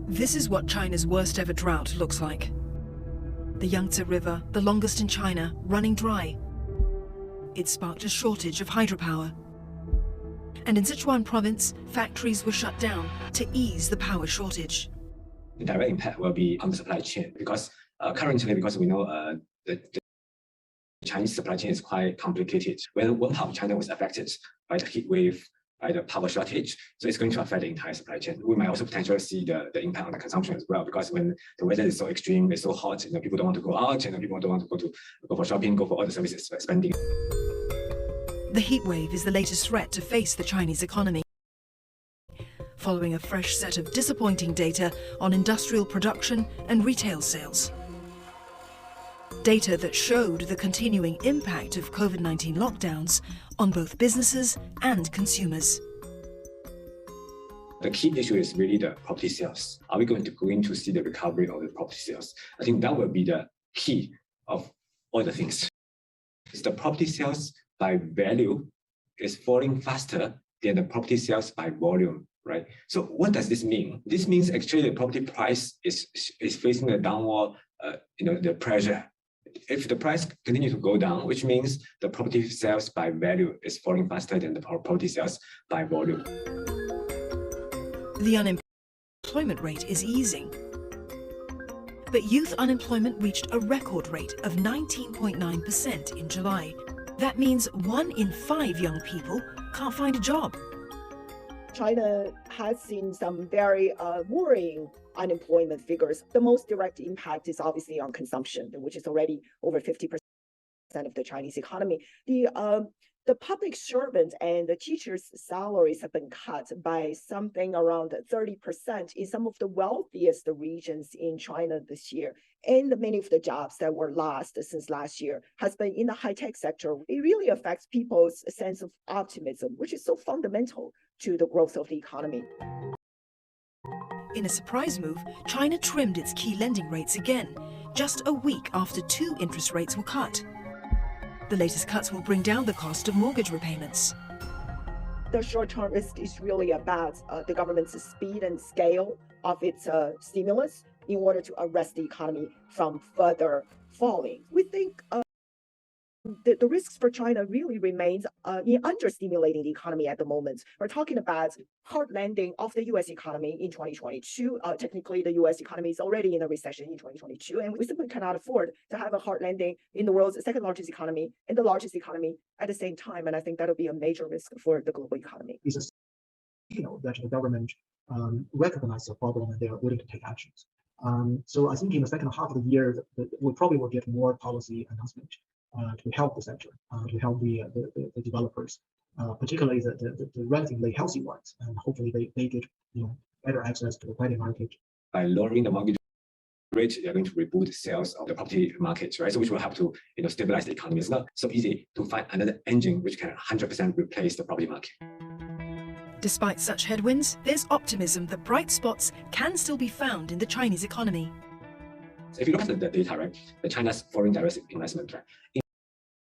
This is what China's worst ever drought looks like. The Yangtze River, the longest in China, running dry. It sparked a shortage of hydropower. And in Sichuan province, factories were shut down to ease the power shortage. The direct impact will be on the supply chain because currently, because we know the Chinese supply chain is quite complicated. When one part of China was affected by the heat wave, by the power shortage, so it's going to affect the entire supply chain. We might also potentially see the impact on the consumption as well, because when the weather is so extreme, it's so hot, people don't want to go out, people don't want to go for shopping, go for all the services spending. The heat wave is the latest threat to face the Chinese economy, following a fresh set of disappointing data on industrial production and retail sales. Data that showed the continuing impact of COVID-19 lockdowns on both businesses and consumers. The key issue is really the property sales. Are we going to see the recovery of the property sales? I think that will be the key of all the things. It's the property sales by value is falling faster than the property sales by volume, right? So what does this mean? This means actually the property price is facing a downward, the pressure. If the price continues to go down, which means the property sales by value is falling faster than the property sales by volume. The unemployment rate is easing, but youth unemployment reached a record rate of 19.9% in July. That means 1 in 5 young people can't find a job. China has seen some very worrying unemployment figures. The most direct impact is obviously on consumption, which is already over 50% of the Chinese economy. The public servants and the teachers' salaries have been cut by something around 30% in some of the wealthiest regions in China this year. And many of the jobs that were lost since last year has been in the high-tech sector. It really affects people's sense of optimism, which is so fundamental to the growth of the economy. In a surprise move, China trimmed its key lending rates again, just a week after 2 interest rates were cut. The latest cuts will bring down the cost of mortgage repayments. The short-term risk is really about the government's speed and scale of its stimulus in order to arrest the economy from further falling. We think the risks for China really remains in understimulating the economy at the moment. We're talking about hard landing of the U.S. economy in 2022. Technically, the U.S. economy is already in a recession in 2022, and we simply cannot afford to have a hard landing in the world's second largest economy and the largest economy at the same time. And I think that'll be a major risk for the global economy. It's a signal that the government recognizes the problem and they are willing to take actions. So I think in the second half of the year, we probably will get more policy announcement to help the sector, to help the developers, particularly the relatively healthy ones, and hopefully they get better access to the credit market. By lowering the mortgage rate, they're going to reboot the sales of the property market, right? So which will help to stabilize the economy. It's not so easy to find another engine which can 100% replace the property market. Despite such headwinds, there's optimism that bright spots can still be found in the Chinese economy. So if you look at the data, right, the China's foreign direct investment, right, in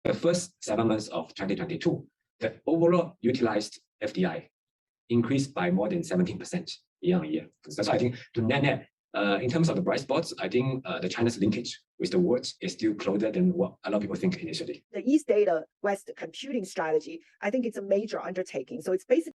the first 7 months of 2022, the overall utilized FDI increased by more than 17% year-on-year. So I think to net, in terms of the bright spots, I think the China's linkage with the world is still closer than what a lot of people think initially. The East Data West computing strategy, I think it's a major undertaking. So it's basically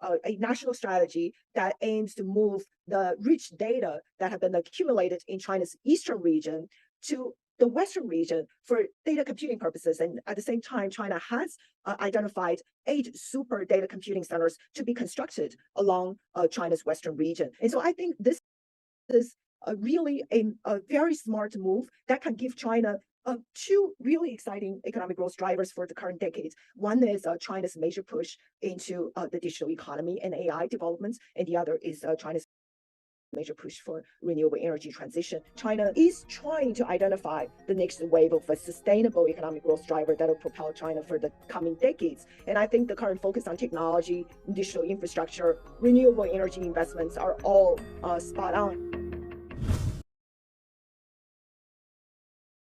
a national strategy that aims to move the rich data that have been accumulated in China's eastern region to the western region for data computing purposes. And at the same time, China has identified 8 super data computing centers to be constructed along China's western region. And so I think this is really a very smart move that can give China 2 really exciting economic growth drivers for the current decades. One is China's major push into the digital economy and AI developments, and the other is China's major push for renewable energy transition. China is trying to identify the next wave of a sustainable economic growth driver that will propel China for the coming decades. And I think the current focus on technology, digital infrastructure, renewable energy investments are all spot on.